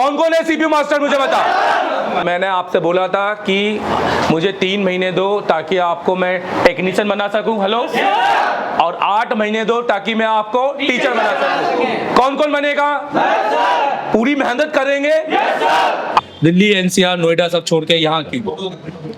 कौन कौन है सीपीयू मास्टर मुझे बता। मैंने आपसे बोला था कि मुझे 3 महीने दो ताकि आपको मैं टेक्नीशियन बना सकूं, हेलो, और 8 महीने दो ताकि मैं आपको टीचर बना सकूं। कौन कौन बनेगा? पूरी मेहनत करेंगे। दिल्ली, एनसीआर, नोएडा सब छोड़ के यहाँ की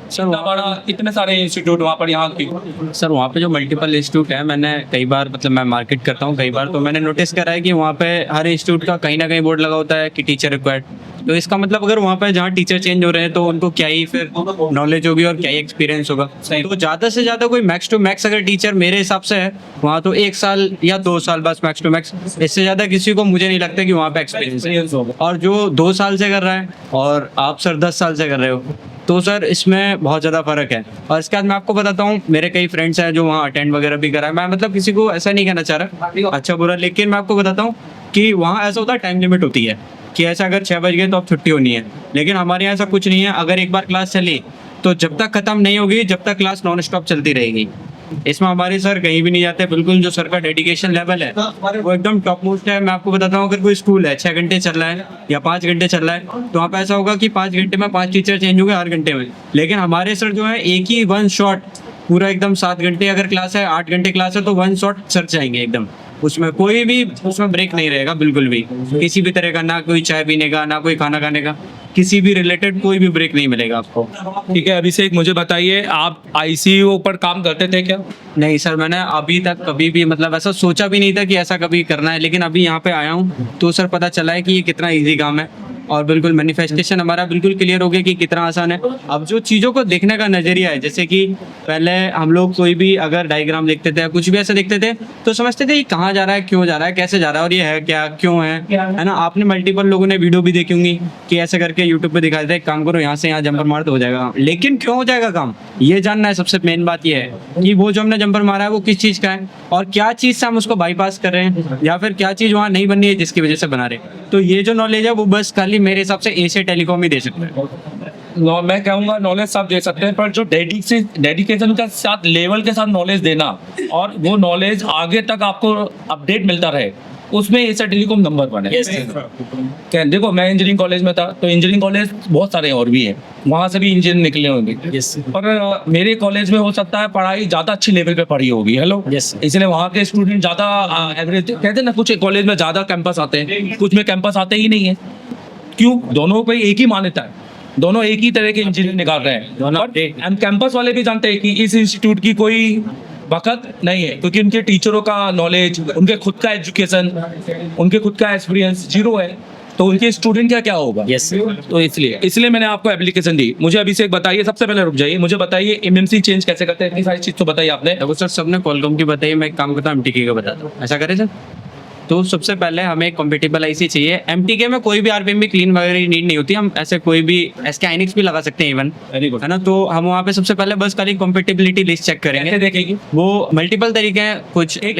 सर, वहाँ बड़ा इतने सारे इंस्टीट्यूट वहाँ पर, यहाँ की सर वहाँ पे जो मल्टीपल इंस्टीट्यूट है, मैंने कई बार मतलब मैं मार्केट करता हूँ कई बार, तो मैंने नोटिस करा है कि वहाँ पे हर इंस्टीट्यूट का कहीं ना कहीं बोर्ड लगा होता है कि टीचर रिक्वायर्ड। तो इसका मतलब अगर वहाँ पे जहाँ टीचर चेंज हो रहे हैं तो उनको क्या ही फिर नॉलेज होगी और क्या ही एक्सपीरियंस होगा। तो ज़्यादा से ज़्यादा कोई मैक्स टू मैक्स अगर टीचर मेरे हिसाब से है वहाँ तो 1 साल या 2 साल बस मैक्स टू मैक्स, इससे ज़्यादा किसी को मुझे नहीं लगता कि वहाँ पे एक्सपीरियंस होगा। और जो 2 साल से कर रहा है और आप सर 10 साल से कर रहे हो तो सर इसमें बहुत ज़्यादा फ़र्क है। और इसके बाद मैं आपको बताता हूँ, मेरे कई फ्रेंड्स हैं जो वहाँ अटेंड वगैरह भी करा है। मैं मतलब किसी को ऐसा नहीं कहना चाह रहा अच्छा बुरा, लेकिन मैं आपको बताता हूँ कि वहाँ ऐसा होता है टाइम लिमिट होती है कि ऐसा अगर 6 बज गए तो अब छुट्टी होनी है। लेकिन हमारे यहाँ ऐसा कुछ नहीं है, अगर एक बार क्लास चली तो जब तक ख़त्म नहीं होगी जब तक क्लास नॉन स्टॉप चलती रहेगी। इसमें हमारे सर कहीं भी नहीं जाते, बिल्कुल जो सर का डेडिकेशन लेवल है वो एकदम टॉप मोस्ट है। मैं आपको बताता हूँ, अगर कोई स्कूल है 6 घंटे चल रहा है या 5 घंटे चल रहा है तो वहाँ पे ऐसा होगा कि 5 घंटे में 5 टीचर चेंज हो गए हर घंटे में। लेकिन हमारे सर जो है एक ही 1 शॉट पूरा एकदम 7 घंटे अगर क्लास है, 8 घंटे क्लास है तो 1 शॉट सर जाएंगे एकदम, उसमें कोई भी उसमें ब्रेक नहीं रहेगा बिल्कुल भी, किसी भी तरह का, ना कोई चाय पीने का, ना कोई खाना खाने का, किसी भी रिलेटेड कोई भी ब्रेक नहीं मिलेगा आपको। ठीक है, अभिषेक मुझे बताइए, आप आईसीयू पर काम करते थे क्या? नहीं सर, मैंने अभी तक कभी भी मतलब ऐसा सोचा भी नहीं था कि ऐसा कभी करना है, लेकिन अभी यहाँ पे आया हूँ तो सर पता चला है कि ये कितना इजी काम है और बिल्कुल मैनिफेस्टेशन हमारा बिल्कुल क्लियर हो गया कि कितना आसान है। अब जो चीज़ों को देखने का नज़रिया है, जैसे कि पहले हम लोग कोई भी अगर डायग्राम देखते थे, कुछ भी ऐसा देखते थे तो समझते थे ये कहाँ जा रहा है, क्यों जा रहा है, कैसे जा रहा है और ये है क्या, क्यों है ना। आपने मल्टीपल लोगों ने वीडियो भी देखी होंगी कि ऐसे करके यूट्यूब पे दिखा देते हैं काम करो यहाँ से यहाँ जंपर मार तो हो जाएगा, लेकिन क्यों हो जाएगा काम ये जानना है। सबसे मेन बात ये है कि वो जो हमने जंपर मारा है वो किस चीज़ का है और क्या चीज़ से हम उसको बाईपास कर रहे हैं या फिर क्या चीज़ वहाँ नहीं बननी है जिसकी वजह से बना रहे हैं। तो ये जो नॉलेज है वो बस खाली मेरे हिसाब से एशिया टेलीकॉम ही दे सकते हैं। मैं कहूँगा नॉलेज सब दे सकते हैं, पर जो डेडिकेशन के साथ, लेवल के साथ नॉलेज देना और वो नॉलेज आगे तक आपको अपडेट मिलता रहे, उसमें एशिया टेलीकॉम नंबर 1 है। देखो मैं इंजीनियरिंग कॉलेज में था तो इंजीनियरिंग कॉलेज बहुत सारे और भी हैं, वहाँ से भी इंजीनियर निकले होंगे। और मेरे कॉलेज में हो सकता है पढ़ाई ज़्यादा अच्छी लेवल पे पढ़ी होगी, हेलो, इसलिए वहाँ के स्टूडेंट ज़्यादा एवरेज, कहते हैं ना कुछ कॉलेज में ज़्यादा कैंपस आते हैं, कुछ में कैंपस आते ही नहीं है। क्यों? दोनों पे एक ही मान्यता है, दोनों एक ही तरह के इंजीनियर निकाल रहे हैं। हम कैंपस वाले भी जानते हैं कि इस इंस्टीट्यूट की कोई वक़्त नहीं है, क्योंकि उनके टीचरों का नॉलेज, उनके खुद का एजुकेशन, उनके खुद का एक्सपीरियंस जीरो है, तो उनके स्टूडेंट का क्या होगा। तो इसलिए मैंने आपको एप्लीकेशन दी। मुझे अभिषेक बताइए, सबसे पहले रुक जाइए, मुझे बताइए एमएमसी चेंज कैसे करते हैं, इतनी सारी चीज़ तो बताइए आपने। देखो सर, सबने कॉलकॉम की बताई, मैं एक काम करता हूँ एमटीके का बताता हूँ, ऐसा करें सर। तो सबसे पहले हमें एक कॉम्पेटिबल आईसी चाहिए। एमटीके में कोई भी आरपीएम भी क्लीन वगैरह नीड नहीं होती, हम ऐसे कोई भी एसके आइनिक्स भी लगा सकते हैं इवन, है ना। तो हम वहाँ पे सबसे पहले बस खाली कॉम्पेटिबिलिटी लिस्ट चेक करेंगे, देखेंगे वो मल्टीपल तरीके हैं कुछ, एक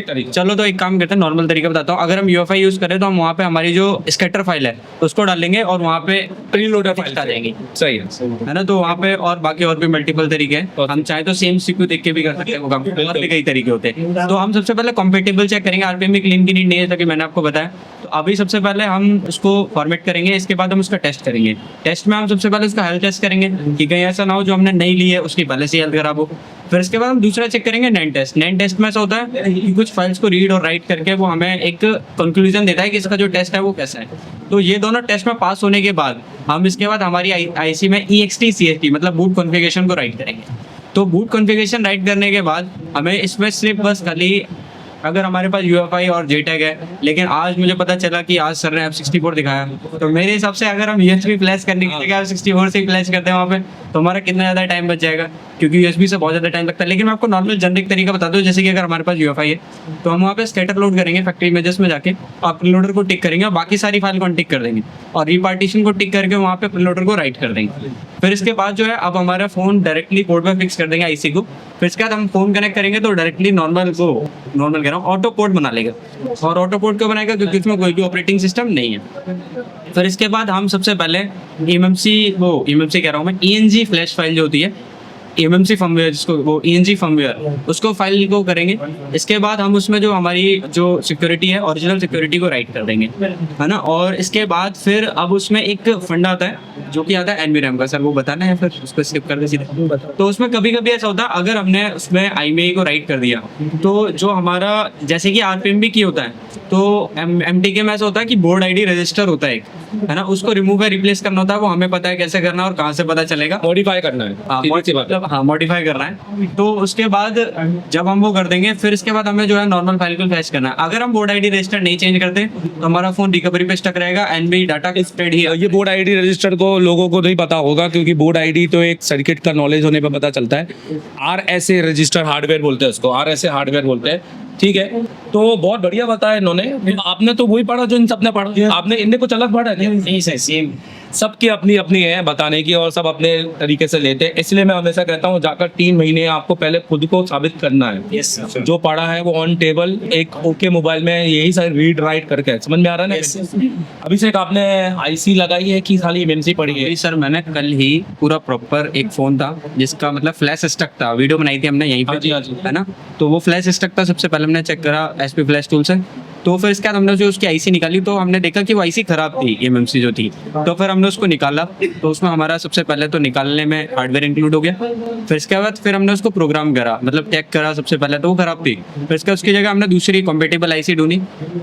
तरीका। चलो तो एक काम करते हैं, नॉर्मल तरीका बताता हूँ। अगर हम यूएफआई यूज करें तो हम वहाँ पे हमारी जो स्कैटर फाइल है उसको डालेंगे और वहाँ पे प्रीलोडर फाइल आ जाएंगी, सही है ना। तो वहाँ पे और बाकी और भी मल्टीपल तरीके हैं, हम चाहे तो सेम सीक्यू देख के भी कर सकते हैं वो काम, और भी कई तरीके होते हैं। तो हम सबसे पहले कॉम्पेटिबल चेक करेंगे, आरपीएम में क्लीन की नीड नहीं है ताकि मैंने आपको बताया। तो अभी सबसे पहले हम उसको फॉर्मेट करेंगे, इसके बाद हम उसका टेस्ट करेंगे। टेस्ट में हम सबसे पहले उसका हेल्थ टेस्ट करेंगे कि कहीं ऐसा ना हो जो हमने नहीं ली है उसकी पहले से हेल्थ खराब हो। फिर इसके बाद हम दूसरा चेक करेंगे नैन टेस्ट। नैन टेस्ट में ऐसा होता है कि कुछ फाइल्स को रीड और राइट करके वो हमें एक कंक्लूजन देता है कि इसका जो टेस्ट है वो कैसा है। तो ये दोनों टेस्ट में पास होने के बाद हम इसके बाद हमारी आईसी में EXT CST मतलब बूट कॉन्फ़िगरेशन को राइट करेंगे। तो बूट कॉन्फ़िगरेशन राइट करने के बाद हमें इसमें सिर्फ बस खाली, अगर हमारे पास UEFI और JTAG है, लेकिन आज मुझे पता चला कि आज सर ने F64 दिखाया, तो मेरे हिसाब से अगर हम USB फ्लैश करने की जगह F64 से ही फ्लैश करते हैं वहाँ पे तो हमारा कितना ज़्यादा टाइम बच जाएगा, क्योंकि USB से बहुत ज़्यादा टाइम लगता है। लेकिन मैं आपको नॉर्मल जनरिक तरीका बता दूँ, जैसे कि अगर हमारे पास UEFI है तो हम वहाँ पे स्कैटर लोड करेंगे फैक्ट्री इमेजेस में जाके, और प्रीलोडर को टिक करेंगे और बाकी सारी फाइल को टिक कर देंगे और रिपार्टीशन को टिक करके वहाँ पे प्रीलोडर को राइट कर देंगे। फिर इसके बाद जो है अब हमारा फ़ोन डायरेक्टली पोर्ट पे फिक्स कर देंगे आईसी को। फिर इसके बाद हम फ़ोन कनेक्ट करेंगे तो डायरेक्टली नॉर्मल कह रहा हूँ ऑटो पोर्ट बना लेगा। और ऑटो पोर्ट क्यों बनाएगा? क्योंकि इसमें कोई भी ऑपरेटिंग सिस्टम नहीं है। फिर इसके बाद हम सबसे पहले EMMC कह रहा हूँ मैं, ENG फ्लैश फाइल जो होती है एमएमसी फर्मवेयर जिसको वो ईएनजी फर्मवेयर उसको फाइल को करेंगे। इसके बाद हम उसमें जो हमारी जो सिक्योरिटी है ओरिजिनल सिक्योरिटी को राइट कर देंगे, है ना। और इसके बाद फिर अब उसमें एक फंडा आता है जो कि आता है एनवीरैम का। सर वो बताना है, फिर उसको स्किप कर दे सीधे। तो उसमें कभी कभी ऐसा होता है अगर हमने उसमें आईएमईआई को राइट कर दिया तो जो हमारा जैसे कि आरपीएमबी की होता है तो एमटीके में ऐसा होता है कि बोर्ड आईडी रजिस्टर होता है एक, है ना, उसको रिमूव या रिप्लेस करना होता है। वो हमें पता है कैसे करना है और कहाँ से पता चलेगा। मॉडिफाई करना है, सीधी सी बात है। मतलब हाँ मॉडिफाई करना है। तो उसके बाद जब हम वो कर देंगे फिर इसके बाद हमें जो है नॉर्मल फाइल को फ्लैश करना है। अगर हम बोर्ड आईडी रजिस्टर नहीं चेंज करते तो हमारा फोन रिकवरी पे स्टक रहेगा एंड भी डाटा स्प्रेड ही। ये बोर्ड आईडी रजिस्टर को लोगों को नहीं पता होगा, क्योंकि बोर्ड आईडी तो एक सर्किट का नॉलेज होने पर पता चलता है। RSA रजिस्टर हार्डवेयर बोलते हैं उसको, RSA हार्डवेयर बोलते हैं, ठीक है। तो बहुत बढ़िया बताया इन्होंने। आपने तो वही पढ़ा जो इन सबने पढ़ा, आपने इनने कुछ अलग पढ़ा है? नहीं सर सेम सबकी अपनी अपनी है बताने की और सब अपने तरीके से लेते हैं। इसलिए मैं हमेशा कहता हूँ जाकर 3 महीने आपको पहले खुद को साबित करना है। यस जो पढ़ा है वो ऑन टेबल एक ओके मोबाइल में यही सारे रीड राइट करके समझ में आ रहा है ना। अभिषेक आपने आईसी लगाई है कि खाली एमएमसी पढ़ी है? सर मैंने कल ही पूरा प्रॉपर एक फोन था जिसका मतलब फ्लैश स्टक था, वीडियो बनाई थी हमने यहीं हाँ जी, हाँ पे, जी। है ना। तो वो फ्लैश स्टक था। सबसे पहले हमने चेक करा एसपी फ्लैश टूल से। तो फिर इसके बाद हमने जो उसकी आईसी निकाली तो हमने देखा कि वो आईसी खराब थी, एमएमसी जो थी। तो फिर हमने उसको निकाला तो उसमें हमारा सबसे पहले तो निकालने में हार्डवेयर इंक्लूड हो गया। फिर इसके बाद फिर हमने उसको प्रोग्राम करा, मतलब चेक करा। सबसे पहले तो वो खराब थी, फिर इसके उसकी जगह हमने दूसरी कॉम्पेटेबल आईसी ढूंढी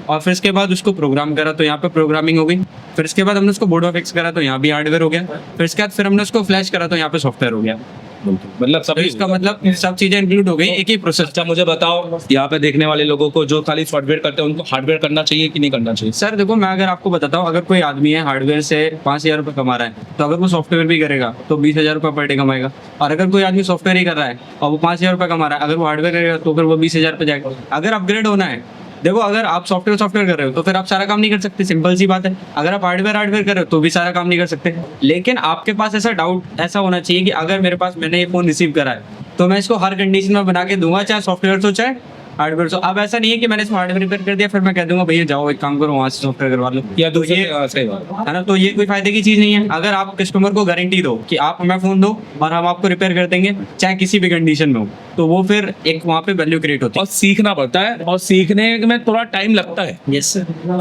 और फिर इसके बाद उसको प्रोग्राम करा तो यहाँ पे प्रोग्रामिंग हो गई। फिर इसके बाद हमने उसको बोर्ड में फिक्स करा तो यहाँ भी हार्डवेयर हो गया। फिर इसके बाद फिर हमने उसको फ्लैश करा तो यहाँ पे सॉफ्टवेयर हो गया। मतलब तो इसका मतलब सब चीजें इंक्लूड हो गई एक ही प्रोसेस। अच्छा मुझे बताओ, यहाँ पे देखने वाले लोगों को जो खाली सॉफ्टवेयर करते हैं उनको हार्डवेयर करना चाहिए कि नहीं करना चाहिए? सर देखो मैं अगर आपको बताता हूँ, अगर कोई आदमी है हार्डवेयर से 5,000 रुपये कमा रहा है तो अगर वो सॉफ्टवेयर भी करेगा तो 20,000 रुपये पर डे कमाएगा। और अगर कोई आदमी सॉफ्टवेयर ही कर रहा है और वो 5,000 रुपये कमा रहा है, अगर वो हार्डवेयर करेगा तो फिर वो 20,000 पे जाएगा। अगर अपग्रेड होना है, देखो अगर आप सॉफ्टवेयर कर रहे हो तो फिर आप सारा काम नहीं कर सकते, सिंपल सी बात है। अगर आप हार्डवेयर कर रहे हो तो भी सारा काम नहीं कर सकते। लेकिन आपके पास ऐसा डाउट ऐसा होना चाहिए कि अगर मेरे पास मैंने ये फोन रिसीव करा है तो मैं इसको हर कंडीशन में बना के दूंगा, चाहे सॉफ्टवेयर हो चाहे हार्डवेयर। तो अब ऐसा नहीं है कि मैंने इसमें हार्डवेयर रिपेयर कर दिया फिर मैं कह दूंगा भैया जाओ एक काम करो वहाँ से सॉफ्टवेयर करवा लो, या तो ये सही बात है ना। तो ये कोई फायदे की चीज नहीं है। अगर आप कस्टमर को गारंटी दो कि आप हमें फोन दो और हम आपको रिपेयर कर देंगे चाहे किसी भी कंडीशन में हो, तो वो फिर एक वहाँ पे वैल्यू क्रिएट होती और सीखना पड़ता है और सीखने में थोड़ा टाइम लगता है। है। यस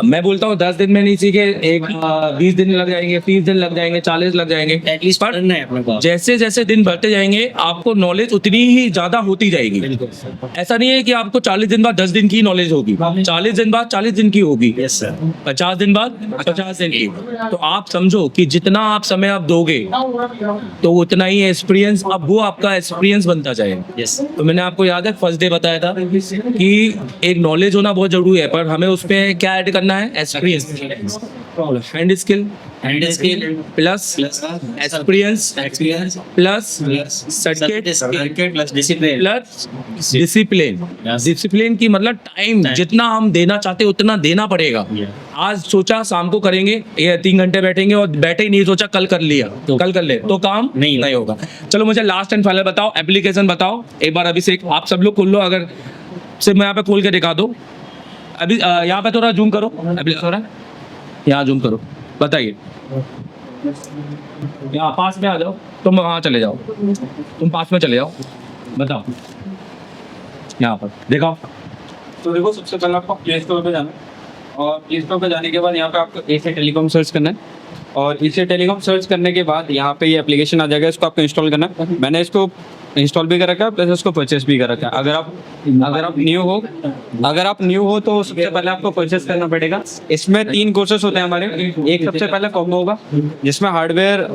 मैं बोलता हूँ 10 दिन में नहीं सीखे, 20 दिन लग जाएंगे, 30 दिन लग जाएंगे, 40 लग जाएंगे। एटलीस्ट पर पढ़ना है अपने को। जैसे जैसे दिन बढ़ते जाएंगे आपको नॉलेज उतनी ही ज्यादा होती जाएगी। ऐसा नहीं है कि आपको 40 दिन बाद 10 दिन की नॉलेज होगी, 40 दिन बाद 40 दिन की होगी, यस सर 50 दिन बाद 50 दिन की। तो आप समझो कि जितना आप समय आप दोगे तो उतना ही एक्सपीरियंस, अब वो आपका एक्सपीरियंस बनता जाएगा। यस तो मैंने आपको याद है फर्स्ट डे बताया था कि एक नॉलेज होना बहुत जरूरी है, पर हमें उसमें क्या ऐड करना है? Experience, hand skill plus experience plus circuit plus discipline plus discipline. Discipline की मतलब टाइम जितना हम देना चाहते उतना देना पड़ेगा। आज सोचा शाम को करेंगे, ये 3 घंटे बैठेंगे और बैठे ही नहीं, सोचा कल कर लिया तो कल कर ले तो काम नहीं होगा। चलो मुझे लास्ट एंड फाइनल बताओ, एप्लीकेशन बताओ एक बार। अभिषेक आप सब लोग खोल लो, अगर सिर्फ मैं यहाँ पे खोल के दिखा दो। अभी यहाँ पे थोड़ा जूम करो, थोड़ा यहाँ जूम करो, बताइए। यहाँ पास में आ जाओ, तुम वहाँ चले जाओ, तुम पास में चले जाओ, बताओ यहाँ पर दिखाओ। तो देखो सबसे पहले आपको प्ले स्टोर पे जाना है और प्ले स्टोर पे जाने के बाद यहाँ पे आपको एसी टेलीकॉम सर्च करना है और एसी टेलीकॉम सर्च करने के बाद यहाँ पे ये एप्लीकेशन आ जाएगा, इसको आपको इंस्टॉल करना है। मैंने इसको इंस्टॉल भी कर रखा है प्लस इसको परचेस भी कर रखा है। अगर आप न्यू हो तो सबसे पहले आपको परचेस करना पड़ेगा। इसमें 3 कोर्सेस होते हैं हमारे। एक सबसे पहले कॉम्बो होगा जिसमें हार्डवेयर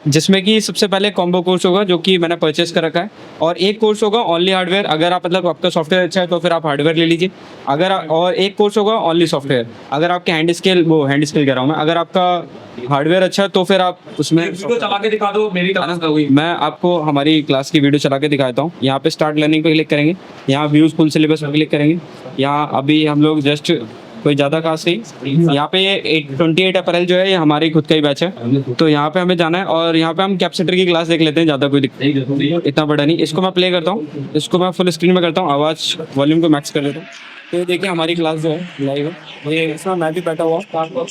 जिसमें कि सबसे पहले कॉम्बो कोर्स होगा जो कि मैंने परचेस कर रखा है, और एक कोर्स होगा ओनली हार्डवेयर। अगर आप मतलब आपका सॉफ्टवेयर अच्छा है तो फिर आप हार्डवेयर ले लीजिए। और एक कोर्स होगा ओनली सॉफ्टवेयर। अगर आपके हैंड स्किल कह रहा हूँ मैं, अगर आपका हार्डवेयर अच्छा है तो फिर आप उसमें वीडियो चला के दिखा दो मेरी तरफ। मैं आपको हमारी क्लास की वीडियो चला के दिखाता हूँ। यहाँ पे स्टार्ट लर्निंग पे क्लिक करेंगे, यहाँ व्यूज फुल सिलेबस पे क्लिक करेंगे। यहाँ अभी हम लोग जस्ट कोई ज़्यादा खास नहीं, यहाँ पे ये 28 अप्रैल जो है ये हमारी खुद का ही बैच है, तो यहाँ पे हमें जाना है और यहाँ पे हम कैपेसिटर की क्लास देख लेते हैं। ज़्यादा कोई दिक्कत नहीं, इतना बड़ा नहीं। इसको मैं प्ले करता हूँ, इसको मैं फुल स्क्रीन में करता हूँ, आवाज़ वॉल्यूम को मैक्स कर देता हूँ। तो ये देखिए हमारी क्लास जो है लाइव है, ये इसमें मैं भी बैठा हुआ हूँ।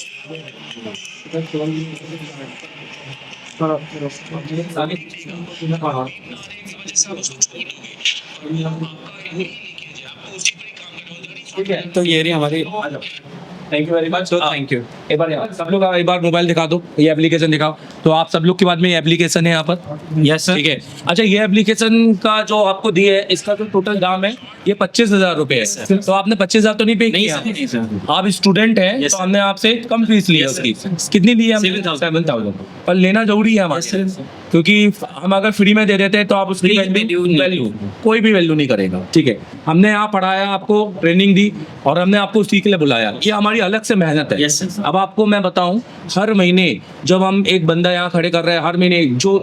तो ये रही हमारी थैंक यू वेरी मच। तो थैंक यू। एक बार यहाँ सब लोग एक बार मोबाइल दिखा दो, ये एप्लीकेशन दिखाओ। तो आप सब लोग के बाद में ये एप्लीकेशन है यहाँ पर। Yes sir. ठीक है। अच्छा, ये एप्लीकेशन का जो आपको दिए है, इसका जो टोटल दाम है ये 25,000 रुपए है। तो आपने 25,000 तो नहीं पे नहीं किया? सर, नहीं सर। आप स्टूडेंट हैं Yes, तो sir. हमने आपसे कम फीस ली है Yes, उसकी। sir. कितनी ली है? 7,000. पर लेना जरूरी है हमारे, क्योंकि हम अगर फ्री में दे देते हैं तो आप उसकी Free value नहीं। वैल्यू कोई भी वैल्यू नहीं करेगा। ठीक है, हमने यहाँ पढ़ाया, आपको ट्रेनिंग दी और हमने आपको सीख के लिए बुलाया। ये हमारी अलग से मेहनत है। Yes, sir. अब आपको मैं बताऊं, हर महीने जब हम एक बंदा यहाँ खड़े कर रहे हैं, हर महीने जो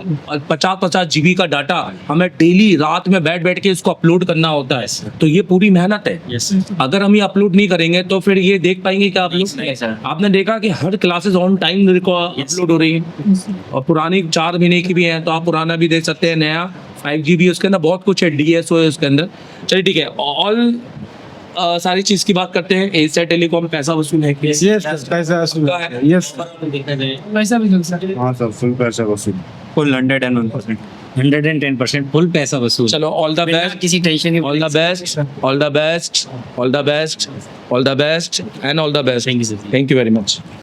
50-50 जीबी का डाटा हमें डेली रात में बैठ बैठ के इसको अपलोड करना होता है, तो ये पूरी मेहनत है। यस अगर हम ये अपलोड नहीं करेंगे तो फिर ये देख पाएंगे क्या आप लोग? नहीं, सर। आपने देखा कि हर क्लासेस ऑन टाइम अपलोड हो रही है और पुरानी 4 महीने की भी है, तो आप पुराना भी देख सकते हैं। नया 5G भी है, उसके अंदर बहुत कुछ है, DSO है उसके अंदर। चलिए ठीक है, ऑल सारी चीज की बात करते हैं। एशिया टेलीकॉम पैसा वसूल है कि? यस पैसा वसूल है। यस पैसा भी सर, हाँ सर, फुल पैसा वसूल। फुल 101%। 110% फुल पैसा वसूल। चलो, ऑल द बेस्ट, किसी टेंशन की all the best, all the best, all the best, all the best and all the best. Thank you, sir. Thank you very much.